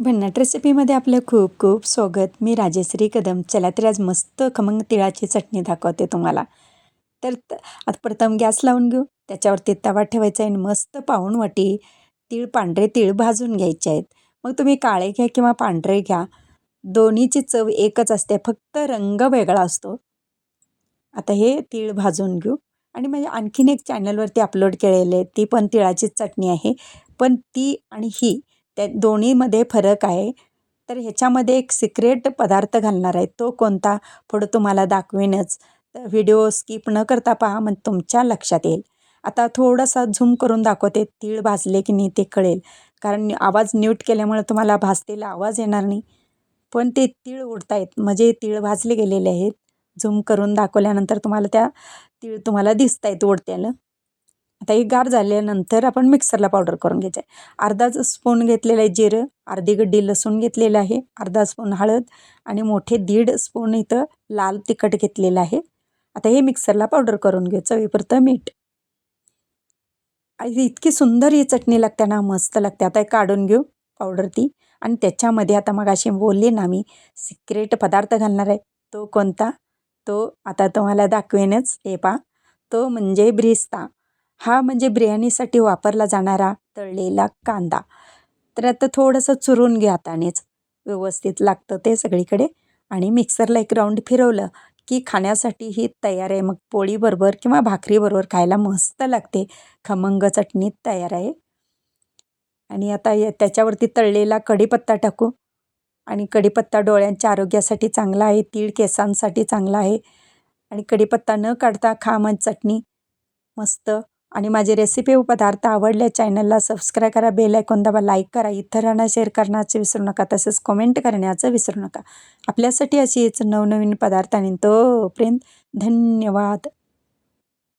भन्नाट रेसिपीमध्ये आपलं खूप खूप स्वागत. मी राजश्री कदम. चला तर आज मस्त खमंग तिळाची चटणी दाखवते तुम्हाला. आता प्रथम गॅस लावून घेऊ. त्याच्यावरती तवा ठेवायचा आहे आणि मस्त पाऊण वाटी पांढरे तीळ भाजून घ्यायचे आहेत. मग तुम्ही काळे घ्या किंवा पांढरे घ्या, दोन्हीची चव एकच असते, फक्त रंग वेगळा असतो. आता हे तीळ भाजून घेऊ. आणि म्हणजे आणखीन एक चॅनलवरती अपलोड केलेले आहे, ती पण तिळाचीच चटणी आहे. पण ती आणि ही त्या दोन्हीमध्ये फरक आहे. तर ह्याच्यामध्ये एक सिक्रेट पदार्थ घालणार आहे. तो कोणता पुढं तुम्हाला दाखवेनच. तर व्हिडिओ स्किप न करता पहा, मग तुमच्या लक्षात येईल. आता थोडासा झूम करून दाखवते, तीळ भाजले की नाही ते कळेल. कारण आवाज म्यूट केल्यामुळे तुम्हाला भाजतेला आवाज येणार नाही. पण ते तीळ उडतायत म्हणजे तीळ भाजले गेलेले आहेत. झूम करून दाखवल्यानंतर तुम्हाला तीळ तुम्हाला दिसत आहेत उडत्याला. आता हे गार झाल्यानंतर आपण मिक्सरला पावडर करून घ्यायचं आहे. अर्धा स्पून घेतलेलं आहे जिरं, अर्धी गड्डी लसूण घेतलेलं आहे, अर्धा स्पून हळद आणि मोठे 1.5 स्पून इथं लाल तिखट घेतलेलं आहे. आता हे मिक्सरला पावडर करून घेऊ. चवीपुरतं मीठ. आणि इतकी सुंदर ही चटणी लागते ना, मस्त लागते. आता हे काढून घेऊ पावडर ती. आणि त्याच्यामध्ये आता मग अशी बोलले ना मी, सिक्रेट पदार्थ घालणार आहे. तो कोणता? तो आता तुम्हाला दाखवेनच. हे पहा, तो म्हणजे ब्रिस्ता. हा म्हणजे बिर्याणीसाठी वापरला जाणारा तळलेला कांदा. तर आता थोडंसं चुरून घ्या हातानेच, व्यवस्थित लागतं ते सगळीकडे. आणि मिक्सरला एक राऊंड फिरवलं की खाण्यासाठी ही तयार आहे. मग पोळीबरोबर किंवा भाकरीबरोबर खायला मस्त लागते. खमंग चटणी तयार आहे. आणि आता त्याच्यावरती तळलेला कढीपत्ता टाकू. आणि कढीपत्ता डोळ्यांच्या आरोग्यासाठी चांगला आहे, तीळ केसांसाठी चांगला आहे. आणि कढीपत्ता न काढता खा मग चटणी मस्त. आणि माझे रेसिपी व पदार्थ आवडले चॅनलला सबस्क्राईब करा, बेल आयकॉन दाबा, लाईक करा, इतरांना शेअर करण्याचं विसरू नका, तसेच कमेंट करण्याचं विसरू नका. आपल्यासाठी अशीच नवनवीन पदार्थ आणि तोपर्यंत धन्यवाद.